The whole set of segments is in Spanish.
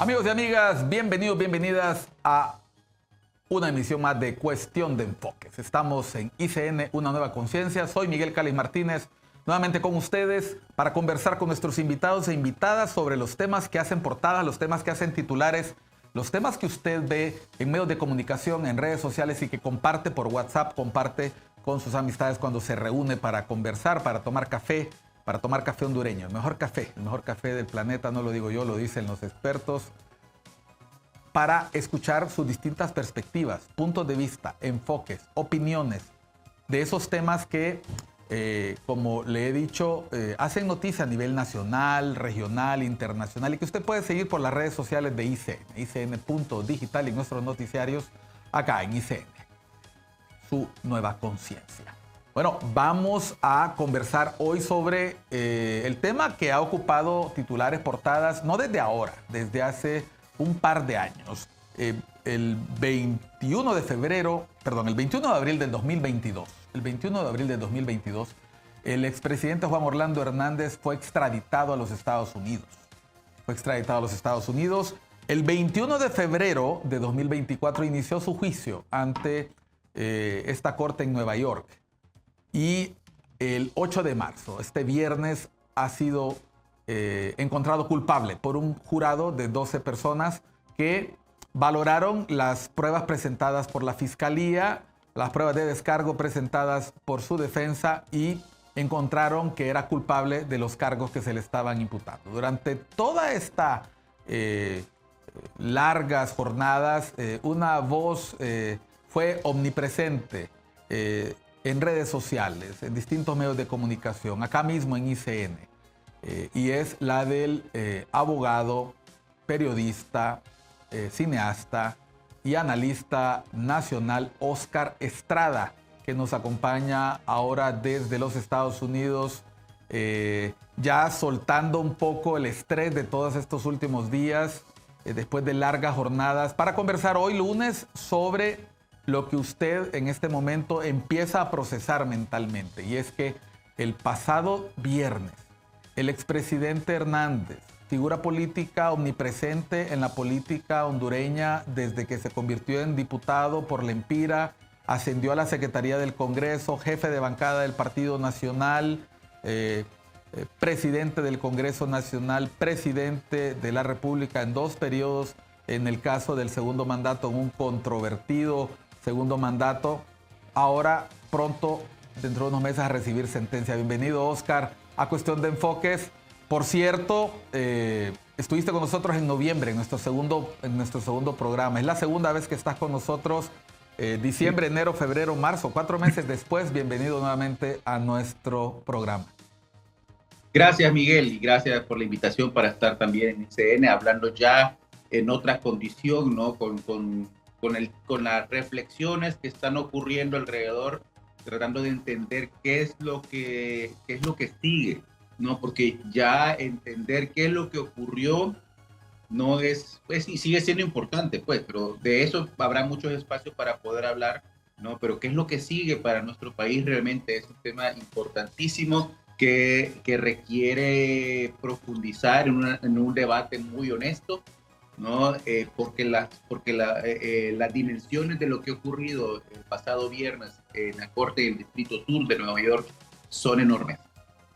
Amigos y amigas, bienvenidos, bienvenidas a una emisión más de Cuestión de Enfoques. Estamos en ICN, Una Nueva Conciencia. Soy Miguel Calis Martínez, nuevamente con ustedes para conversar con nuestros invitados e invitadas sobre los temas que hacen portadas, los temas que hacen titulares, los temas que usted ve en medios de comunicación, en redes sociales y que comparte por WhatsApp, comparte con sus amistades cuando se reúne para conversar, para tomar café hondureño. El mejor café del planeta, no lo digo yo, lo dicen los expertos, para escuchar sus distintas perspectivas, puntos de vista, enfoques, opiniones de esos temas que, como le he dicho, hacen noticia a nivel nacional, regional, internacional y que usted puede seguir por las redes sociales de ICN, ICN.digital y nuestros noticiarios acá en ICN, su nueva conciencia. Bueno, vamos a conversar hoy sobre el tema que ha ocupado titulares, portadas, no desde ahora, desde hace un par de años. El 21 de abril del 2022, el expresidente Juan Orlando Hernández fue extraditado a los Estados Unidos. El 21 de febrero de 2024 inició su juicio ante esta corte en Nueva York. Y el 8 de marzo, este viernes, ha sido encontrado culpable por un jurado de 12 personas que valoraron las pruebas presentadas por la Fiscalía, las pruebas de descargo presentadas por su defensa y encontraron que era culpable de los cargos que se le estaban imputando. Durante toda esta largas jornadas, una voz fue omnipresente en redes sociales, en distintos medios de comunicación, acá mismo en ICN, y es la del abogado, periodista, cineasta y analista nacional Óscar Estrada, que nos acompaña ahora desde los Estados Unidos, ya soltando un poco el estrés de todos estos últimos días, después de largas jornadas, para conversar hoy lunes sobre lo que usted en este momento empieza a procesar mentalmente. Y es que el pasado viernes, el expresidente Hernández, figura política omnipresente en la política hondureña desde que se convirtió en diputado por la Empira, ascendió a la Secretaría del Congreso, jefe de bancada del Partido Nacional, presidente del Congreso Nacional, presidente de la República en 2 periodos, en el caso del segundo mandato, en un controvertido segundo mandato, ahora pronto, dentro de unos meses, a recibir sentencia. Bienvenido, Óscar, a Cuestión de Enfoques. Por cierto, estuviste con nosotros en noviembre, en nuestro segundo programa. Es la segunda vez que estás con nosotros. Diciembre, enero, febrero, marzo, 4 meses después. Bienvenido nuevamente a nuestro programa. Gracias, Miguel, y gracias por la invitación para estar también en ICN, hablando ya en otra condición, ¿no? Con las reflexiones que están ocurriendo alrededor, tratando de entender qué es lo que sigue, ¿no? Porque ya entender qué es lo que ocurrió no es, pues, y sigue siendo importante, pues, pero de eso habrá muchos espacios para poder hablar, ¿no? Pero qué es lo que sigue para nuestro país realmente es un tema importantísimo que requiere profundizar en un debate muy honesto, ¿no? Porque las dimensiones de lo que ha ocurrido el pasado viernes en la Corte del Distrito Sur de Nueva York son enormes,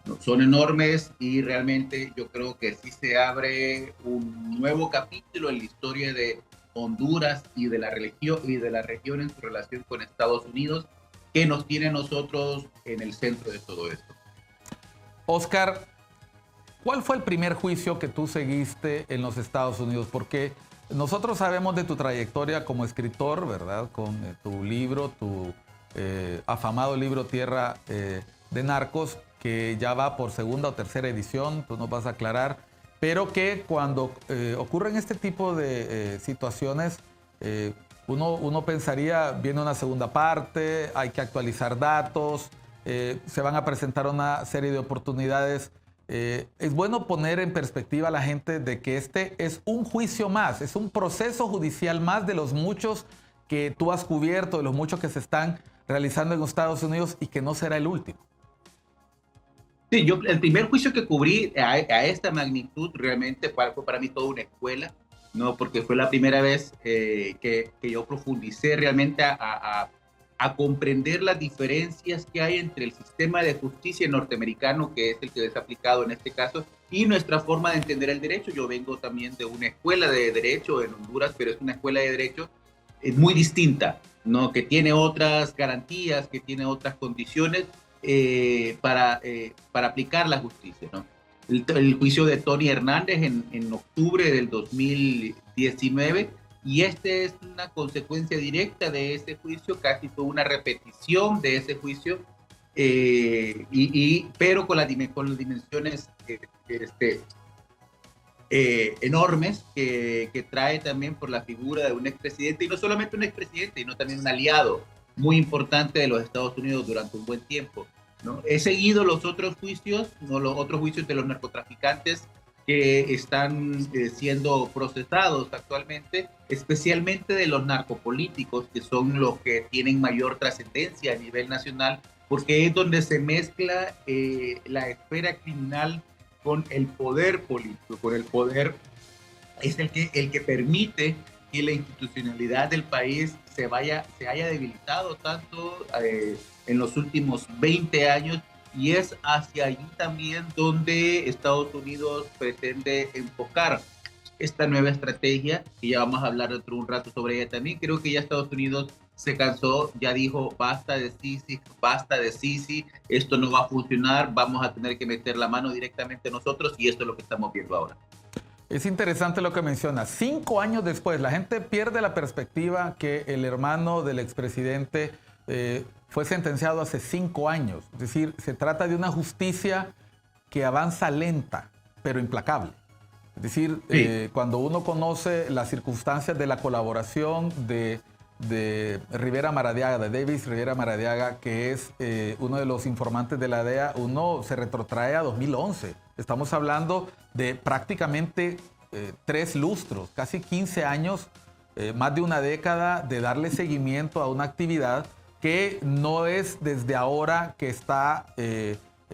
¿no? Son enormes y realmente yo creo que sí se abre un nuevo capítulo en la historia de Honduras y de la región en su relación con Estados Unidos, que nos tiene a nosotros en el centro de todo esto. Óscar, ¿cuál fue el primer juicio que tú seguiste en los Estados Unidos? Porque nosotros sabemos de tu trayectoria como escritor, ¿verdad? Con tu libro, tu afamado libro Tierra de Narcos, que ya va por segunda o tercera edición, tú nos vas a aclarar, pero que cuando ocurren este tipo de situaciones, uno pensaría, viene una segunda parte, hay que actualizar datos, se van a presentar una serie de oportunidades. Es bueno poner en perspectiva a la gente de que este es un juicio más, es un proceso judicial más de los muchos que tú has cubierto, de los muchos que se están realizando en los Estados Unidos y que no será el último. Sí, yo el primer juicio que cubrí a esta magnitud realmente fue para mí toda una escuela, ¿no? Porque fue la primera vez que yo profundicé realmente a comprender las diferencias que hay entre el sistema de justicia norteamericano, que es el que es aplicado en este caso, y nuestra forma de entender el derecho. Yo vengo también de una escuela de derecho en Honduras, pero es una escuela de derecho muy distinta, ¿no? Que tiene otras garantías, que tiene otras condiciones para aplicar la justicia, ¿no? El juicio de Tony Hernández en octubre del 2019, y este es una consecuencia directa de ese juicio, casi fue una repetición de ese juicio, pero con las dimensiones enormes que trae también por la figura de un expresidente, y no solamente un expresidente, sino también un aliado muy importante de los Estados Unidos durante un buen tiempo, ¿no? He seguido los otros juicios, ¿no? Los otros juicios de los narcotraficantes que están siendo procesados actualmente, especialmente de los narcopolíticos, que son los que tienen mayor trascendencia a nivel nacional, porque es donde se mezcla la esfera criminal con el poder político, con el poder es el que permite que la institucionalidad del país se haya debilitado tanto en los últimos 20 años, y es hacia allí también donde Estados Unidos pretende enfocar esta nueva estrategia, y ya vamos a hablar dentro de un rato sobre ella también. Creo que ya Estados Unidos se cansó, ya dijo basta de Sisi, esto no va a funcionar, vamos a tener que meter la mano directamente nosotros, y esto es lo que estamos viendo ahora. Es interesante lo que menciona. 5 años después, la gente pierde la perspectiva que el hermano del expresidente fue sentenciado hace 5 años. Es decir, se trata de una justicia que avanza lenta, pero implacable. Es decir, sí, cuando uno conoce las circunstancias de la colaboración de Rivera Maradiaga, de Davis Rivera Maradiaga, que es uno de los informantes de la DEA, uno se retrotrae a 2011. Estamos hablando de prácticamente 3 lustros, casi 15 años, más de una década de darle seguimiento a una actividad que no es desde ahora que está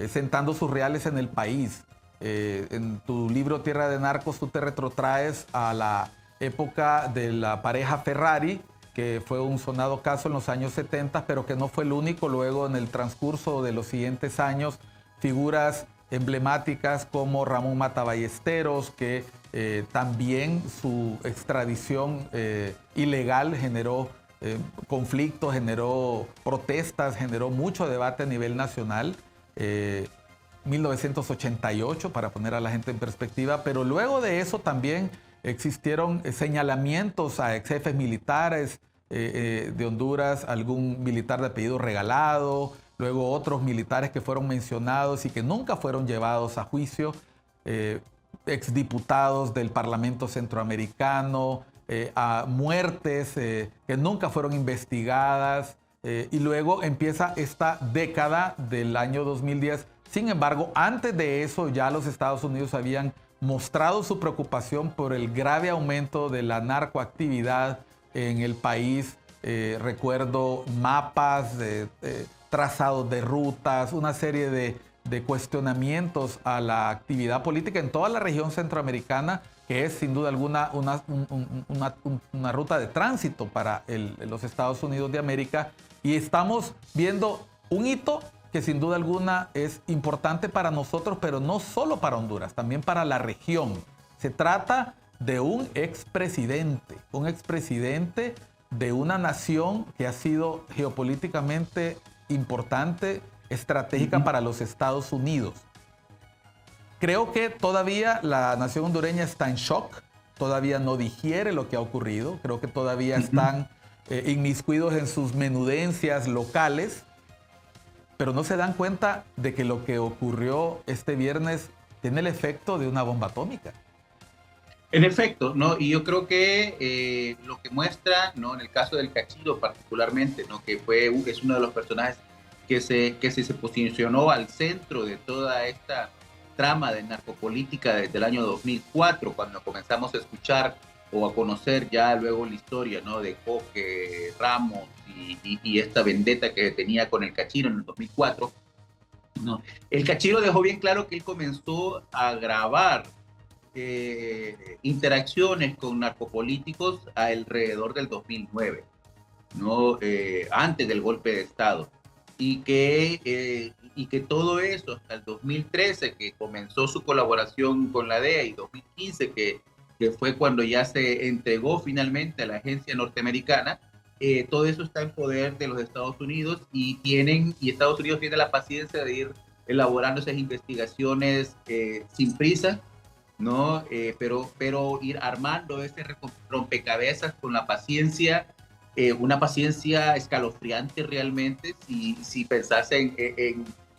sentando sus reales en el país. En tu libro Tierra de Narcos tú te retrotraes a la época de la pareja Ferrari, que fue un sonado caso en los años 70, pero que no fue el único. Luego, en el transcurso de los siguientes años, figuras emblemáticas como Ramón Mata Ballesteros, que también su extradición ilegal generó conflictos, generó protestas, generó mucho debate a nivel nacional. 1988, para poner a la gente en perspectiva, pero luego de eso también existieron señalamientos a ex jefes militares de Honduras, algún militar de apellido Regalado, luego otros militares que fueron mencionados y que nunca fueron llevados a juicio, exdiputados del Parlamento Centroamericano, a muertes que nunca fueron investigadas, y luego empieza esta década del año 2010. Sin embargo, antes de eso ya los Estados Unidos habían mostrado su preocupación por el grave aumento de la narcoactividad en el país. Recuerdo mapas, trazados de rutas, una serie de cuestionamientos a la actividad política en toda la región centroamericana, que es sin duda alguna una ruta de tránsito para los Estados Unidos de América. Y estamos viendo un hito que sin duda alguna es importante para nosotros, pero no solo para Honduras, también para la región. Se trata de un expresidente de una nación que ha sido geopolíticamente importante, estratégica para los Estados Unidos. Creo que todavía la nación hondureña está en shock, todavía no digiere lo que ha ocurrido, creo que todavía están inmiscuidos en sus menudencias locales, pero no se dan cuenta de que lo que ocurrió este viernes tiene el efecto de una bomba atómica. En efecto, ¿no? Y yo creo que lo que muestra, ¿no? En el caso del Cachilo particularmente, ¿no? Que es uno de los personajes que se posicionó al centro de toda esta trama de narcopolítica desde el año 2004, cuando comenzamos a escuchar o a conocer ya luego la historia, ¿no? De Coque, Ramos y esta vendetta que tenía con el Cachilo en el 2004, ¿no? El Cachilo dejó bien claro que él comenzó a grabar interacciones con narcopolíticos alrededor del 2009, ¿no? Antes del golpe de Estado. Y que todo eso hasta el 2013, que comenzó su colaboración con la DEA, y 2015, que fue cuando ya se entregó finalmente a la agencia norteamericana, todo eso está en poder de los Estados Unidos y Estados Unidos tiene la paciencia de ir elaborando esas investigaciones sin prisa, ¿no? Pero ir armando ese rompecabezas con la paciencia, una paciencia escalofriante realmente, si pensase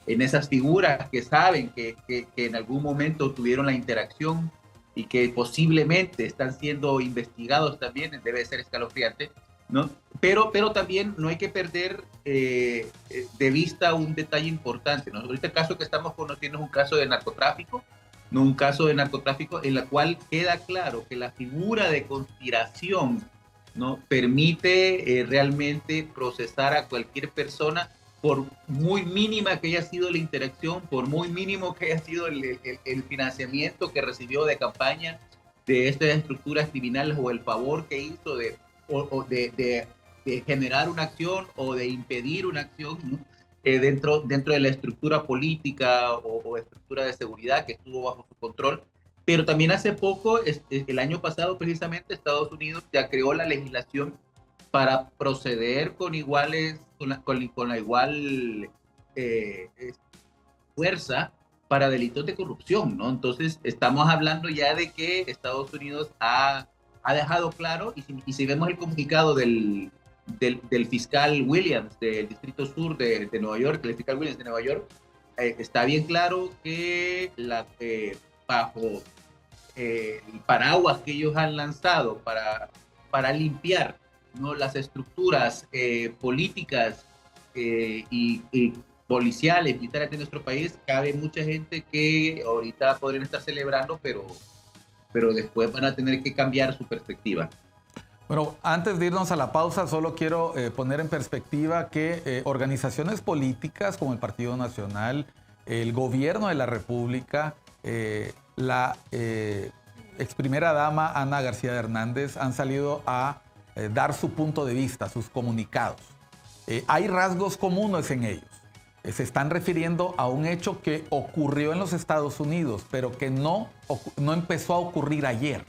en esas figuras que saben que en algún momento tuvieron la interacción y que posiblemente están siendo investigados también, debe ser escalofriante, ¿no? Pero también no hay que perder de vista un detalle importante, ¿no? Ahorita el caso que estamos conociendo es un caso de narcotráfico, ¿no? Un caso de narcotráfico en la cual queda claro que la figura de conspiración, ¿no? Permite realmente procesar a cualquier persona, por muy mínima que haya sido la interacción, por muy mínimo que haya sido el financiamiento que recibió de campaña de estas estructuras criminales, o el favor que hizo de generar una acción o de impedir una acción, ¿no? dentro de la estructura política o estructura de seguridad que estuvo bajo su control. Pero también hace poco, el año pasado precisamente, Estados Unidos ya creó la legislación para proceder con la igual fuerza para delitos de corrupción, ¿no? Entonces, estamos hablando ya de que Estados Unidos ha dejado claro, y si vemos el comunicado del fiscal Williams del Distrito Sur de Nueva York, el fiscal Williams de Nueva York, está bien claro que bajo el paraguas que ellos han lanzado para limpiar, ¿no? Las estructuras políticas y policiales, militares de nuestro país, cabe mucha gente que ahorita podrían estar celebrando, pero después van a tener que cambiar su perspectiva. Bueno, antes de irnos a la pausa, solo quiero poner en perspectiva que organizaciones políticas como el Partido Nacional, el Gobierno de la República, la ex primera dama Ana García Hernández han salido a dar su punto de vista, sus comunicados. Hay rasgos comunes en ellos. Se están refiriendo a un hecho que ocurrió en los Estados Unidos, pero que no empezó a ocurrir ayer.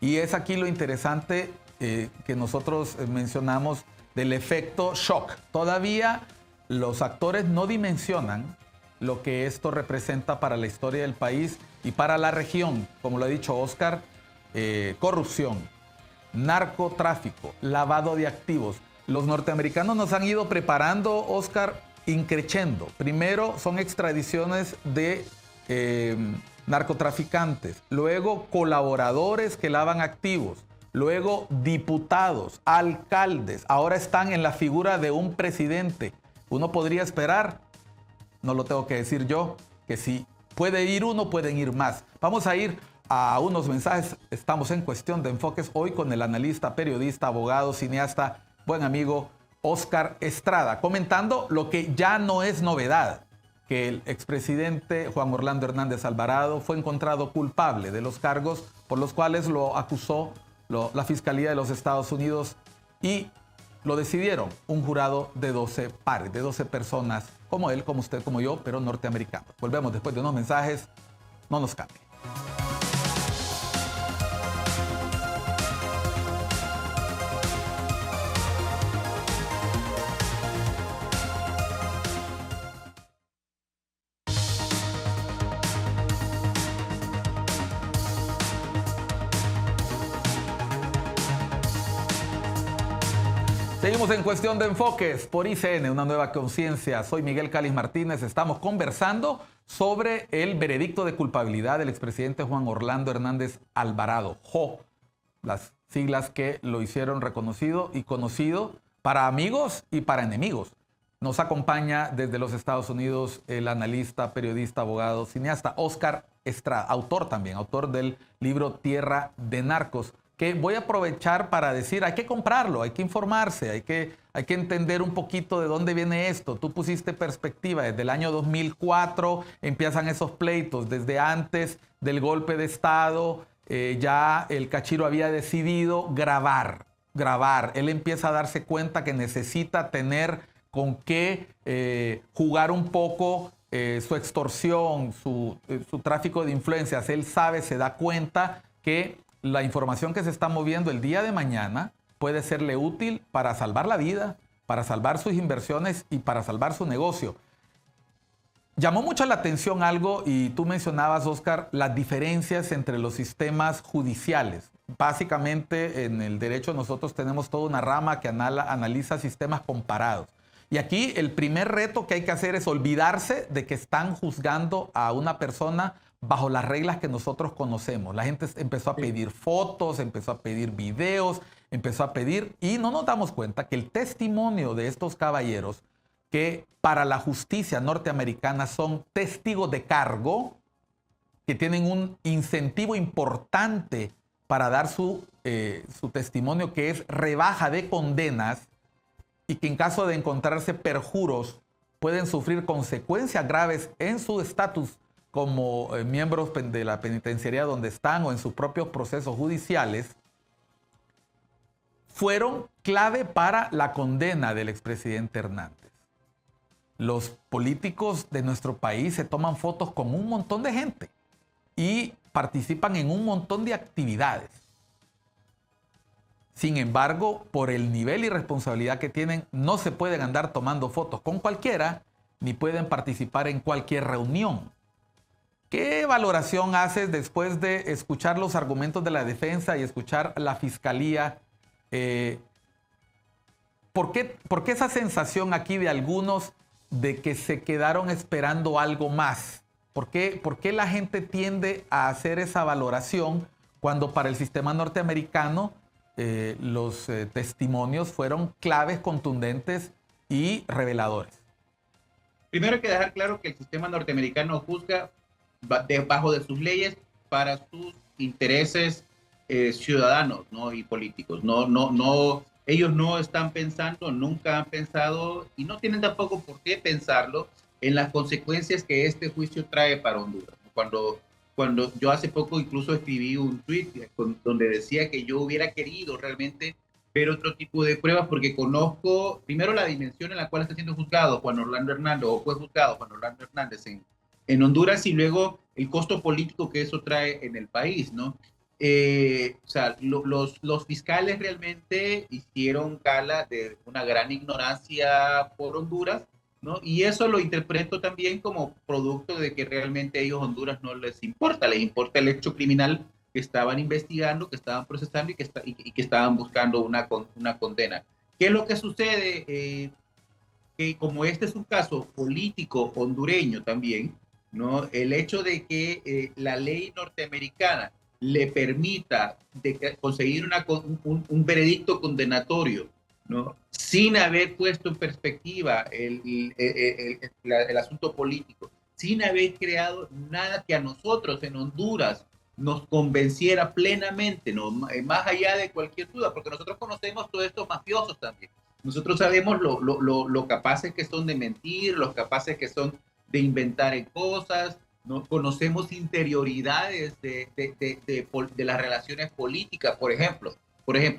Y es aquí lo interesante que nosotros mencionamos del efecto shock. Todavía los actores no dimensionan lo que esto representa para la historia del país y para la región. Como lo ha dicho Oscar, corrupción, narcotráfico, lavado de activos. Los norteamericanos nos han ido preparando, Oscar, increchendo. Primero son extradiciones de narcotraficantes, luego colaboradores que lavan activos, luego diputados, alcaldes, ahora están en la figura de un presidente. Uno podría esperar, no lo tengo que decir yo, que si puede ir uno, pueden ir más. Vamos a ir a unos mensajes. Estamos en Cuestión de Enfoques hoy con el analista, periodista, abogado, cineasta, buen amigo Oscar Estrada, comentando lo que ya no es novedad, que el expresidente Juan Orlando Hernández Alvarado fue encontrado culpable de los cargos por los cuales lo acusó la Fiscalía de los Estados Unidos, y lo decidieron un jurado de 12 pares, de 12 personas, como él, como usted, como yo, pero norteamericanos. Volvemos después de unos mensajes. No nos cambie. Seguimos en Cuestión de Enfoques por ICN, una nueva conciencia. Soy Miguel Calis Martínez. Estamos conversando sobre el veredicto de culpabilidad del expresidente Juan Orlando Hernández Alvarado, JO, las siglas que lo hicieron reconocido y conocido para amigos y para enemigos. Nos acompaña desde los Estados Unidos el analista, periodista, abogado, cineasta Oscar Estrada, autor del libro Tierra de Narcos, que voy a aprovechar para decir, hay que comprarlo, hay que informarse, hay que entender un poquito de dónde viene esto. Tú pusiste perspectiva, desde el año 2004 empiezan esos pleitos, desde antes del golpe de Estado, ya el Cachiro había decidido grabar. Él empieza a darse cuenta que necesita tener con qué jugar un poco su extorsión, su tráfico de influencias. Él sabe, se da cuenta que la información que se está moviendo el día de mañana puede serle útil para salvar la vida, para salvar sus inversiones y para salvar su negocio. Llamó mucho la atención algo, y tú mencionabas, Oscar, las diferencias entre los sistemas judiciales. Básicamente, en el derecho nosotros tenemos toda una rama que analiza sistemas comparados. Y aquí el primer reto que hay que hacer es olvidarse de que están juzgando a una persona bajo las reglas que nosotros conocemos. La gente empezó a pedir fotos, empezó a pedir videos, empezó a pedir, y no nos damos cuenta que el testimonio de estos caballeros, que para la justicia norteamericana son testigos de cargo, que tienen un incentivo importante para dar su testimonio, que es rebaja de condenas, y que en caso de encontrarse perjuros pueden sufrir consecuencias graves en su estatus como miembros de la penitenciaría donde están o en sus propios procesos judiciales, fueron clave para la condena del expresidente Hernández. Los políticos de nuestro país se toman fotos con un montón de gente y participan en un montón de actividades. Sin embargo, por el nivel y responsabilidad que tienen, no se pueden andar tomando fotos con cualquiera, ni pueden participar en cualquier reunión. ¿Qué valoración haces después de escuchar los argumentos de la defensa y escuchar la fiscalía? ¿Por qué esa sensación aquí de algunos de que se quedaron esperando algo más? ¿Por qué la gente tiende a hacer esa valoración cuando para el sistema norteamericano los testimonios fueron claves, contundentes y reveladores? Primero hay que dejar claro que el sistema norteamericano juzga debajo de sus leyes para sus intereses ciudadanos, ¿no? Y políticos. Ellos no están pensando, nunca han pensado, y no tienen tampoco por qué pensarlo, en las consecuencias que este juicio trae para Honduras. Cuando yo hace poco incluso escribí un tweet donde decía que yo hubiera querido realmente ver otro tipo de pruebas, porque conozco primero la dimensión en la cual está siendo juzgado Juan Orlando Hernández, o fue juzgado Juan Orlando Hernández en Honduras, y luego el costo político que eso trae en el país, ¿no? O sea, los fiscales realmente hicieron gala de una gran ignorancia por Honduras, ¿no? Y eso lo interpreto también como producto de que realmente a ellos Honduras no les importa el hecho criminal que estaban investigando, que estaban procesando y que estaban buscando una condena. ¿Qué es lo que sucede? Que como este es un caso político hondureño también, ¿no? El hecho de que la ley norteamericana le permita conseguir un veredicto condenatorio, ¿no? Sin haber puesto en perspectiva el asunto político, sin haber creado nada que a nosotros en Honduras nos convenciera plenamente, ¿no? Más allá de cualquier duda, porque nosotros conocemos todos estos mafiosos también. Nosotros sabemos lo capaces que son de mentir, los capaces que son de inventar cosas, ¿no? Conocemos interioridades de las relaciones políticas, por ejemplo,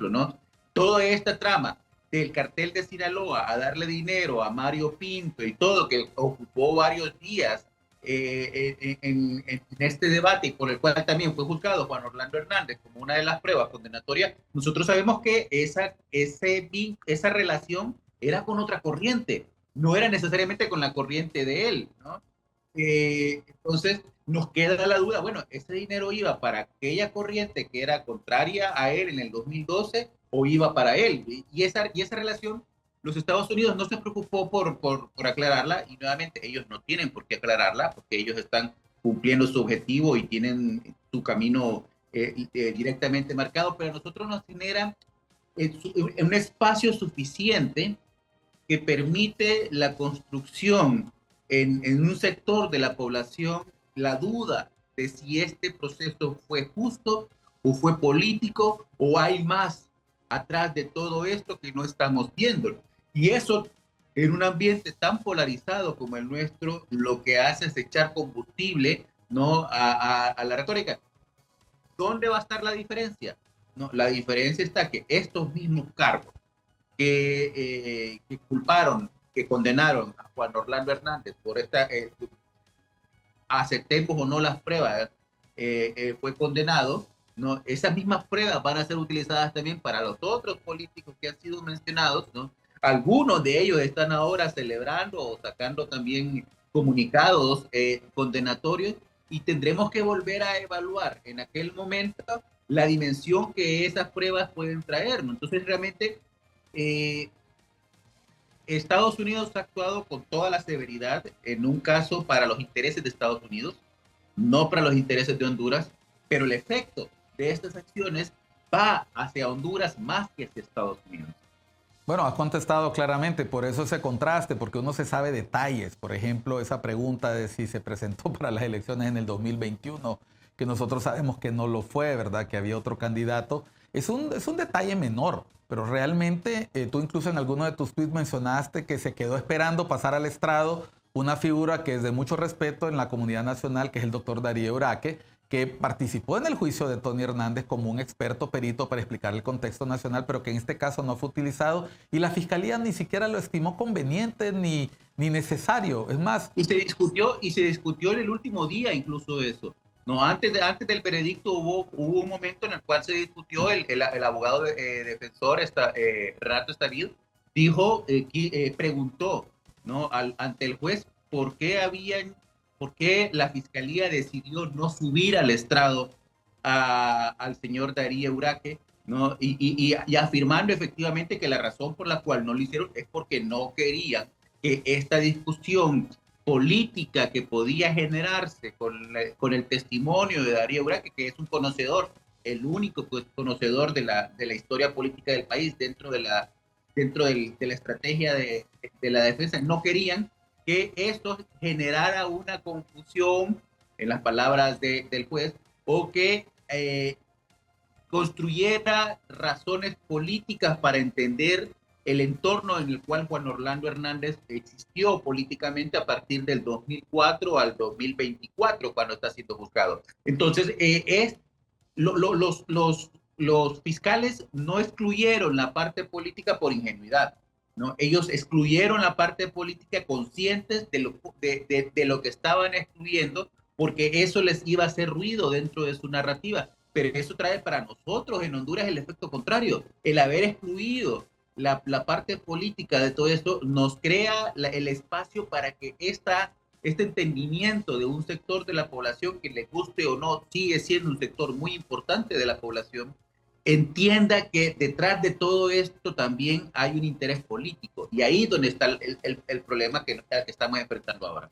¿no? Toda esta trama del cartel de Sinaloa a darle dinero a Mario Pinto y todo, que ocupó varios días en este debate, por el cual también fue juzgado Juan Orlando Hernández como una de las pruebas condenatorias, nosotros sabemos que esa relación era con otra corriente, no era necesariamente con la corriente de él, ¿no? Entonces nos queda la duda, bueno, ¿ese dinero iba para aquella corriente que era contraria a él en el 2012 o iba para él? Y esa relación, los Estados Unidos no se preocupó por aclararla, y nuevamente ellos no tienen por qué aclararla porque ellos están cumpliendo su objetivo y tienen su camino directamente marcado, pero a nosotros nos genera un espacio suficiente que permite la construcción en un sector de la población la duda de si este proceso fue justo o fue político o hay más atrás de todo esto que no estamos viendo. Y eso, en un ambiente tan polarizado como el nuestro, lo que hace es echar combustible ¿no? A la retórica. ¿Dónde va a estar la diferencia? No, la diferencia está que estos mismos cargos que culparon, que condenaron a Juan Orlando Hernández por esta, aceptemos o no las pruebas, fue condenado, ¿no? Esas mismas pruebas van a ser utilizadas también para los otros políticos que han sido mencionados, ¿no? Algunos de ellos están ahora celebrando o sacando también comunicados condenatorios y tendremos que volver a evaluar en aquel momento la dimensión que esas pruebas pueden traer, ¿no? Entonces realmente eh, Estados Unidos ha actuado con toda la severidad en un caso para los intereses de Estados Unidos, no para los intereses de Honduras, pero el efecto de estas acciones va hacia Honduras más que hacia Estados Unidos. Bueno, has contestado claramente, por eso ese contraste, porque uno se sabe detalles. Por ejemplo, esa pregunta de si se presentó para las elecciones en el 2021, que nosotros sabemos que no lo fue, ¿verdad? Que había otro candidato. Es un detalle menor, pero realmente tú incluso en alguno de tus tweets mencionaste que se quedó esperando pasar al estrado una figura que es de mucho respeto en la comunidad nacional, que es el doctor Darío Uraque, que participó en el juicio de Tony Hernández como un experto perito para explicar el contexto nacional, pero que en este caso no fue utilizado y la fiscalía ni siquiera lo estimó conveniente ni necesario. Es más, Y se discutió en el último día incluso eso. No, antes del veredicto hubo un momento en el cual se discutió, el abogado defensor, Renato Estavid, preguntó, ¿no? Ante el juez por qué la fiscalía decidió no subir al estrado al señor Darío Uraque, ¿no? Y afirmando efectivamente que la razón por la cual no lo hicieron es porque no querían que esta discusión política que podía generarse con el testimonio de Darío Uraque, que es un conocedor, el único conocedor de la historia política del país de la estrategia de la defensa, no querían que esto generara una confusión, en las palabras del juez, o que construyera razones políticas para entender el entorno en el cual Juan Orlando Hernández existió políticamente a partir del 2004 al 2024, cuando está siendo juzgado. Entonces, los fiscales no excluyeron la parte política por ingenuidad, ¿no? Ellos excluyeron la parte política conscientes de lo que estaban excluyendo, porque eso les iba a hacer ruido dentro de su narrativa. Pero eso trae para nosotros en Honduras el efecto contrario. El haber excluido la parte política de todo esto nos crea el espacio para que este entendimiento de un sector de la población, que le guste o no, sigue siendo un sector muy importante de la población, entienda que detrás de todo esto también hay un interés político. Y ahí es donde está el problema que estamos enfrentando ahora.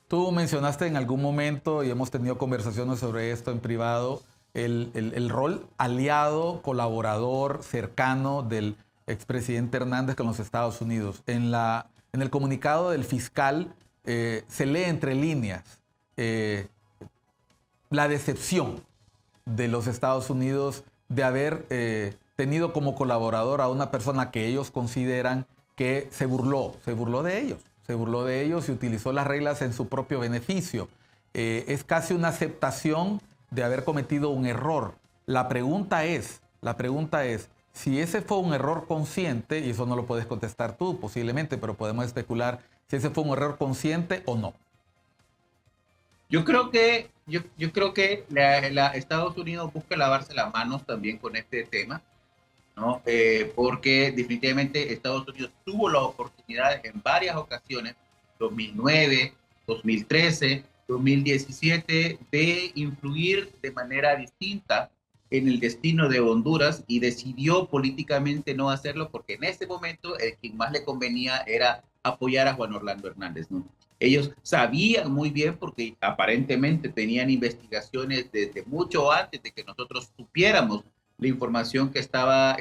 tú mencionaste en algún momento, y hemos tenido conversaciones sobre esto en privado, el rol aliado, colaborador, cercano del expresidente Hernández con los Estados Unidos. En el comunicado del fiscal se lee entre líneas la decepción de los Estados Unidos de haber tenido como colaborador a una persona que ellos consideran que se burló de ellos y utilizó las reglas en su propio beneficio. Es casi una aceptación de haber cometido un error. La pregunta es, si ese fue un error consciente, y eso no lo puedes contestar tú posiblemente, pero podemos especular si ese fue un error consciente o no. Yo creo que Estados Unidos busca lavarse las manos también con este tema, ¿no? Porque definitivamente Estados Unidos tuvo la oportunidad en varias ocasiones, 2009, 2013, 2017, de influir de manera distinta en el destino de Honduras y decidió políticamente no hacerlo porque en ese momento el quien más le convenía era apoyar a Juan Orlando Hernández, ¿no? Ellos sabían muy bien, porque aparentemente tenían investigaciones desde mucho antes de que nosotros supiéramos la información que estaba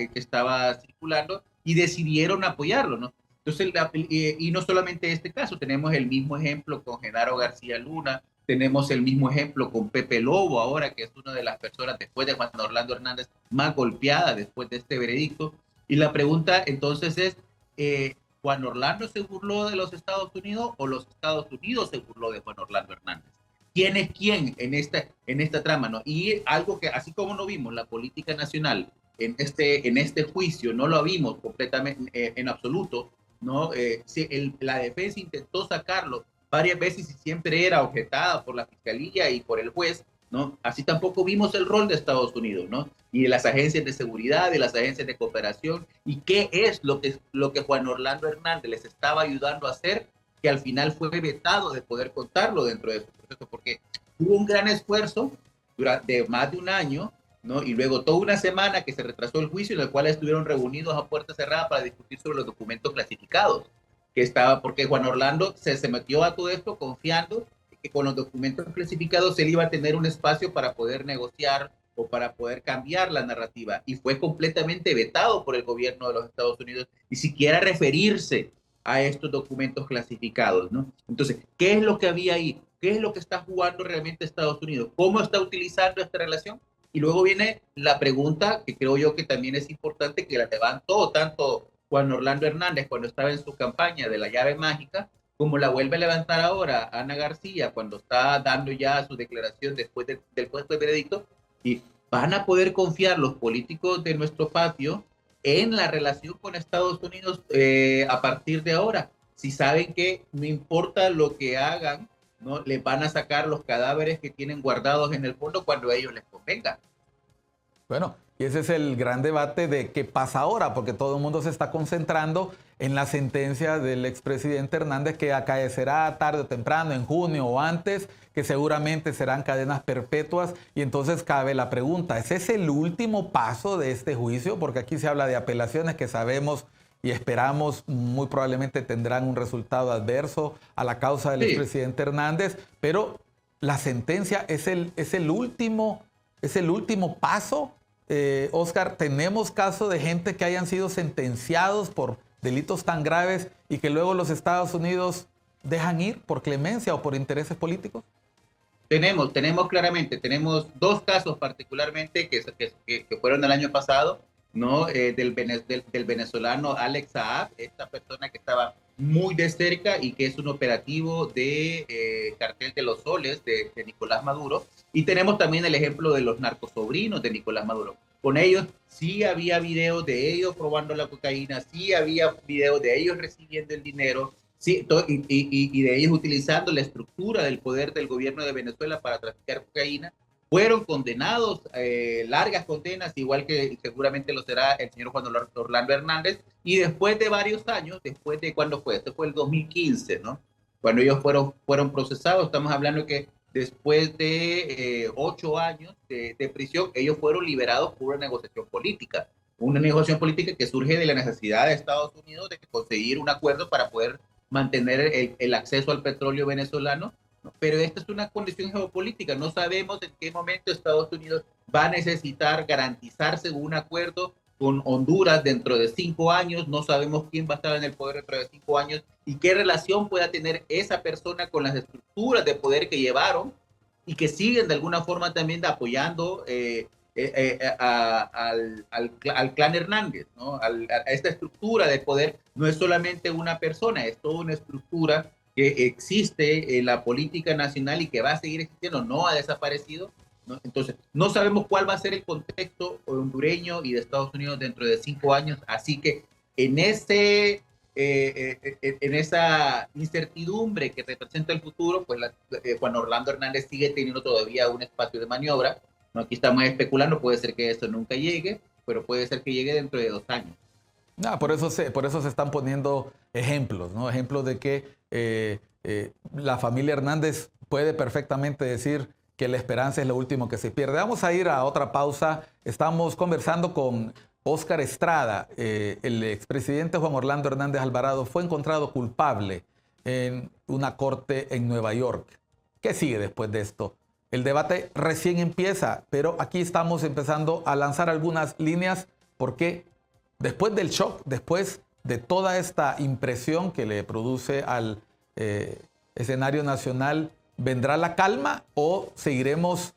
circulando, y decidieron apoyarlo, ¿no? Entonces, y no solamente este caso, tenemos el mismo ejemplo con Genaro García Luna, tenemos el mismo ejemplo con Pepe Lobo ahora, que es una de las personas después de Juan Orlando Hernández más golpeada después de este veredicto. Y la pregunta entonces es, ¿Juan Orlando se burló de los Estados Unidos o los Estados Unidos se burló de Juan Orlando Hernández? quién es quién en esta trama, ¿no? Y algo que, así como no vimos la política nacional en este juicio, no lo vimos completamente, en absoluto, ¿no? La defensa intentó sacarlo varias veces y siempre era objetada por la fiscalía y por el juez, ¿no? Así tampoco vimos el rol de Estados Unidos, ¿no? Y de las agencias de seguridad, de las agencias de cooperación, y qué es lo que Juan Orlando Hernández les estaba ayudando a hacer, que al final fue vetado de poder contarlo dentro de su proceso, porque hubo un gran esfuerzo durante más de un año, ¿no? Y luego toda una semana que se retrasó el juicio, en el cual estuvieron reunidos a puerta cerrada para discutir sobre los documentos clasificados, porque Juan Orlando se metió a todo esto confiando que con los documentos clasificados él iba a tener un espacio para poder negociar o para poder cambiar la narrativa, y fue completamente vetado por el gobierno de los Estados Unidos y siquiera referirse a estos documentos clasificados, ¿no? Entonces, ¿qué es lo que había ahí? ¿Qué es lo que está jugando realmente Estados Unidos? ¿Cómo está utilizando esta relación? Y luego viene la pregunta que creo yo que también es importante, que la levantó tanto Juan Orlando Hernández cuando estaba en su campaña de la llave mágica, como la vuelve a levantar ahora Ana García cuando está dando ya su declaración después del puesto de veredicto. Y van a poder confiar los políticos de nuestro patio en la relación con Estados Unidos a partir de ahora. Si saben que no importa lo que hagan, ¿no? Les van a sacar los cadáveres que tienen guardados en el fondo cuando a ellos les convenga. Bueno, y ese es el gran debate de qué pasa ahora, porque todo el mundo se está concentrando en la sentencia del expresidente Hernández, que acaecerá tarde o temprano, en junio o antes, que seguramente serán cadenas perpetuas. Y entonces cabe la pregunta, ¿ese es el último paso de este juicio? Porque aquí se habla de apelaciones que sabemos y esperamos muy probablemente tendrán un resultado adverso a la causa del expresidente Hernández, pero la sentencia es el último paso. Oscar, tenemos casos de gente que hayan sido sentenciados por delitos tan graves y que luego los Estados Unidos dejan ir por clemencia o por intereses políticos. Tenemos claramente, tenemos dos casos particularmente que fueron el año pasado, ¿no? Del venezolano Alex Saab, esta persona que estaba muy de cerca y que es un operativo de Cartel de los Soles de Nicolás Maduro. Y tenemos también el ejemplo de los narcosobrinos de Nicolás Maduro. Con ellos sí había videos de ellos probando la cocaína, sí había videos de ellos recibiendo el dinero, sí, y de ellos utilizando la estructura del poder del gobierno de Venezuela para traficar cocaína. Fueron condenados, largas condenas, igual que seguramente lo será el señor Juan Orlando Hernández, y después de varios años, después de cuándo fue, este fue el 2015, ¿no? Cuando ellos fueron procesados, estamos hablando que después de 8 años de prisión, ellos fueron liberados por una negociación política que surge de la necesidad de Estados Unidos de conseguir un acuerdo para poder mantener el acceso al petróleo venezolano. Pero esta es una condición geopolítica. No sabemos en qué momento Estados Unidos va a necesitar garantizarse un acuerdo con Honduras dentro de 5 años. No sabemos quién va a estar en el poder dentro de 5 años y qué relación pueda tener esa persona con las estructuras de poder que llevaron y que siguen de alguna forma también apoyando al clan Hernández, ¿no? A esta estructura de poder. No es solamente una persona, es toda una estructura que existe en la política nacional y que va a seguir existiendo, no ha desaparecido, ¿no? Entonces, no sabemos cuál va a ser el contexto hondureño y de Estados Unidos dentro de 5 años, así que en esa incertidumbre que representa el futuro, pues Juan Orlando Hernández sigue teniendo todavía un espacio de maniobra, ¿no? Aquí estamos especulando, puede ser que esto nunca llegue, pero puede ser que llegue dentro de 2 años. Por eso se están poniendo ejemplos, ¿no? Ejemplos de que la familia Hernández puede perfectamente decir que la esperanza es lo último que se pierde. Vamos a ir a otra pausa. Estamos conversando con Óscar Estrada. El expresidente Juan Orlando Hernández Alvarado fue encontrado culpable en una corte en Nueva York. ¿Qué sigue después de esto? El debate recién empieza, pero aquí estamos empezando a lanzar algunas líneas porque después del shock, después de toda esta impresión que le produce al escenario nacional, ¿vendrá la calma o seguiremos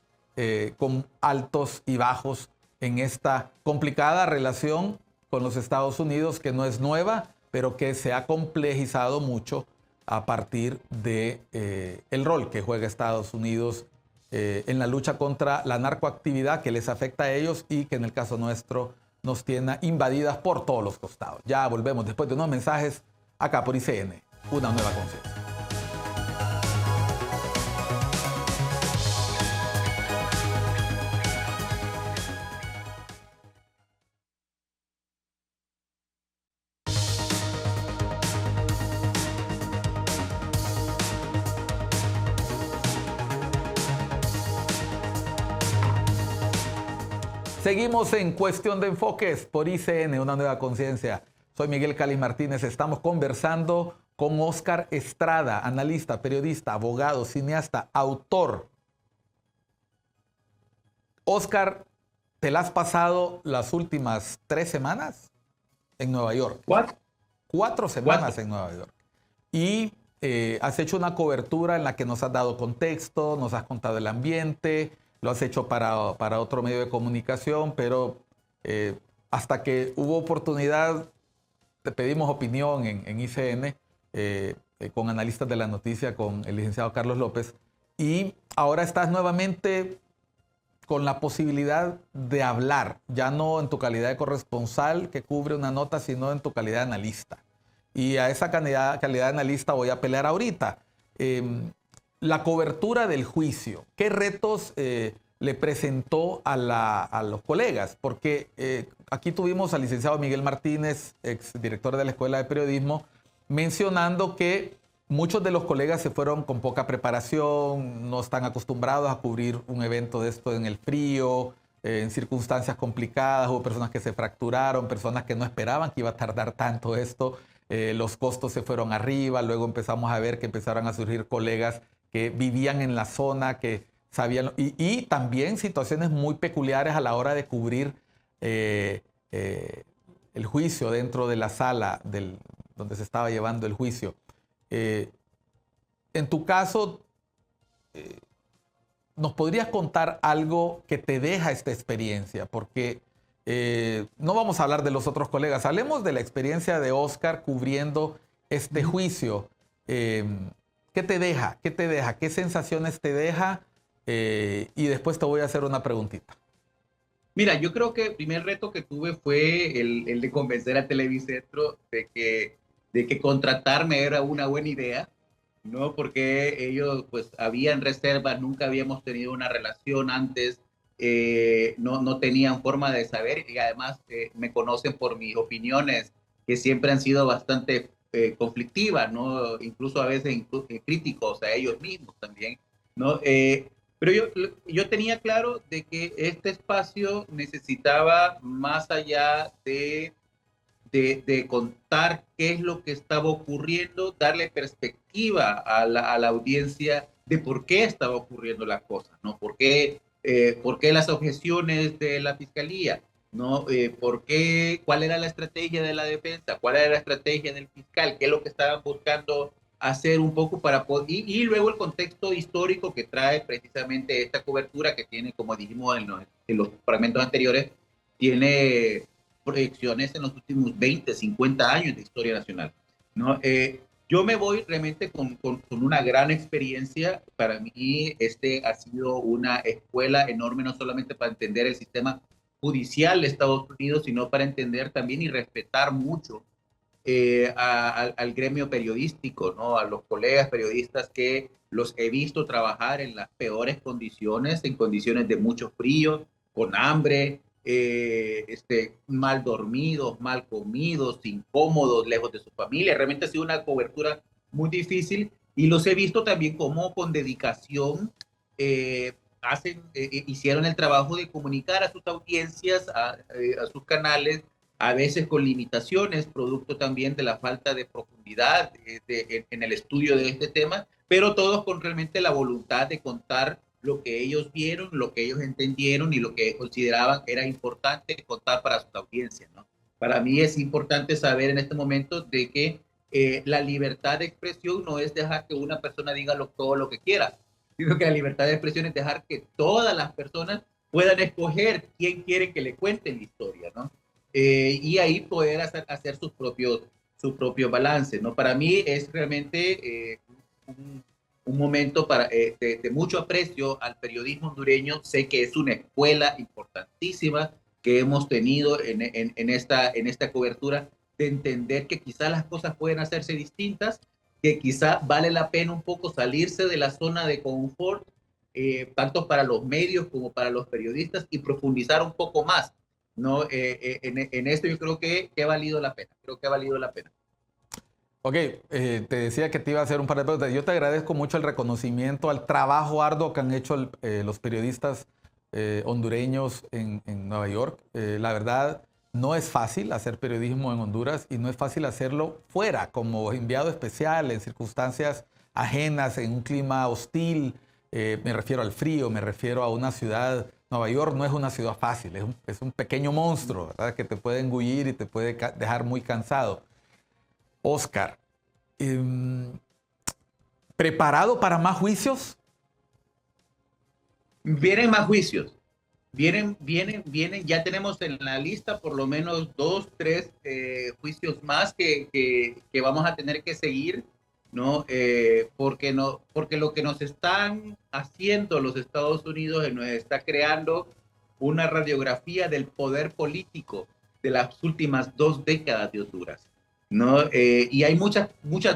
con altos y bajos en esta complicada relación con los Estados Unidos, que no es nueva, pero que se ha complejizado mucho a partir de el rol que juega Estados Unidos en la lucha contra la narcoactividad que les afecta a ellos y que en el caso nuestro nos tiene invadidas por todos los costados. Ya volvemos después de unos mensajes acá por ICN, una nueva conciencia. Seguimos en Cuestión de Enfoques por ICN, una nueva conciencia. Soy Miguel Calis Martínez. Estamos conversando con Óscar Estrada, analista, periodista, abogado, cineasta, autor. Óscar, ¿te la has pasado las últimas 3 semanas en Nueva York? 4 semanas en Nueva York. Y has hecho una cobertura en la que nos has dado contexto, nos has contado el ambiente. Lo has hecho para otro medio de comunicación, pero hasta que hubo oportunidad, te pedimos opinión en ICN con analistas de la noticia, con el licenciado Carlos López, y ahora estás nuevamente con la posibilidad de hablar, ya no en tu calidad de corresponsal que cubre una nota, sino en tu calidad de analista. Y a esa calidad de analista voy a pelear ahorita. La cobertura del juicio, ¿qué retos le presentó a los colegas? Porque aquí tuvimos al licenciado Miguel Martínez, exdirector de la Escuela de Periodismo, mencionando que muchos de los colegas se fueron con poca preparación, no están acostumbrados a cubrir un evento de esto en el frío, en circunstancias complicadas, hubo personas que se fracturaron, personas que no esperaban que iba a tardar tanto esto, los costos se fueron arriba, luego empezamos a ver que empezaron a surgir colegas que vivían en la zona, que sabían, y también situaciones muy peculiares a la hora de cubrir el juicio dentro de la sala donde se estaba llevando el juicio. En tu caso, ¿nos podrías contar algo que te deja esta experiencia? Porque no vamos a hablar de los otros colegas, hablemos de la experiencia de Óscar cubriendo este juicio. ¿Qué te deja? ¿Qué te deja? ¿Qué sensaciones te deja? Y después te voy a hacer una preguntita. Mira, yo creo que el primer reto que tuve fue el de convencer a Televicentro de que contratarme era una buena idea, ¿no? Porque ellos pues habían reservas, nunca habíamos tenido una relación antes, no tenían forma de saber y además me conocen por mis opiniones que siempre han sido bastante conflictivas, ¿no? Incluso a veces críticos a ellos mismos también, ¿no? Pero yo tenía claro de que este espacio necesitaba más allá de contar qué es lo que estaba ocurriendo, darle perspectiva a la audiencia de por qué estaba ocurriendo las cosas, ¿no? ¿Por qué las objeciones de la fiscalía? ¿No? ¿Cuál era la estrategia de la defensa? ¿Cuál era la estrategia del fiscal? ¿Qué es lo que estaban buscando hacer un poco para poder, y luego el contexto histórico que trae precisamente esta cobertura que tiene, como dijimos en los fragmentos anteriores, tiene proyecciones en los últimos 20, 50 años de historia nacional, ¿no? Yo me voy realmente con una gran experiencia. Para mí ha sido una escuela enorme, no solamente para entender el sistema judicial de Estados Unidos, sino para entender también y respetar mucho al gremio periodístico, ¿no? A los colegas periodistas que los he visto trabajar en las peores condiciones, en condiciones de mucho frío, con hambre, mal dormidos, mal comidos, incómodos, lejos de su familia. Realmente ha sido una cobertura muy difícil y los he visto también como con dedicación hicieron el trabajo de comunicar a sus audiencias, a sus canales, a veces con limitaciones, producto también de la falta de profundidad en el estudio de este tema, pero todos con realmente la voluntad de contar lo que ellos vieron, lo que ellos entendieron y lo que consideraban que era importante contar para sus audiencias, ¿no? Para mí es importante saber en este momento de que la libertad de expresión no es dejar que una persona diga todo lo que quiera, sino que la libertad de expresión es dejar que todas las personas puedan escoger quién quiere que le cuente la historia, ¿no? Y ahí poder hacer sus propios su propio balance, ¿no? Para mí es realmente un momento de mucho aprecio al periodismo hondureño. Sé que es una escuela importantísima que hemos tenido en esta cobertura, de entender que quizá las cosas pueden hacerse distintas, que quizá vale la pena un poco salirse de la zona de confort, tanto para los medios como para los periodistas, y profundizar un poco más, ¿no? En esto yo creo que ha valido la pena, creo que ha valido la pena. Ok, te decía que te iba a hacer un par de preguntas. Yo te agradezco mucho el reconocimiento al trabajo arduo que han hecho los periodistas hondureños en Nueva York. La verdad, no es fácil hacer periodismo en Honduras y no es fácil hacerlo fuera, como enviado especial, en circunstancias ajenas, en un clima hostil. Me refiero al frío, me refiero a una ciudad. Nueva York no es una ciudad fácil, es un pequeño monstruo, ¿verdad? Que te puede engullir y te puede dejar muy cansado. Oscar, ¿preparado para más juicios? Vienen más juicios. Vienen, ya tenemos en la lista por lo menos 2, 3 juicios más que vamos a tener que seguir, ¿no? Porque lo que nos están haciendo los Estados Unidos nos está creando una radiografía del poder político de las últimas 2 décadas de Honduras, ¿no? Y hay muchas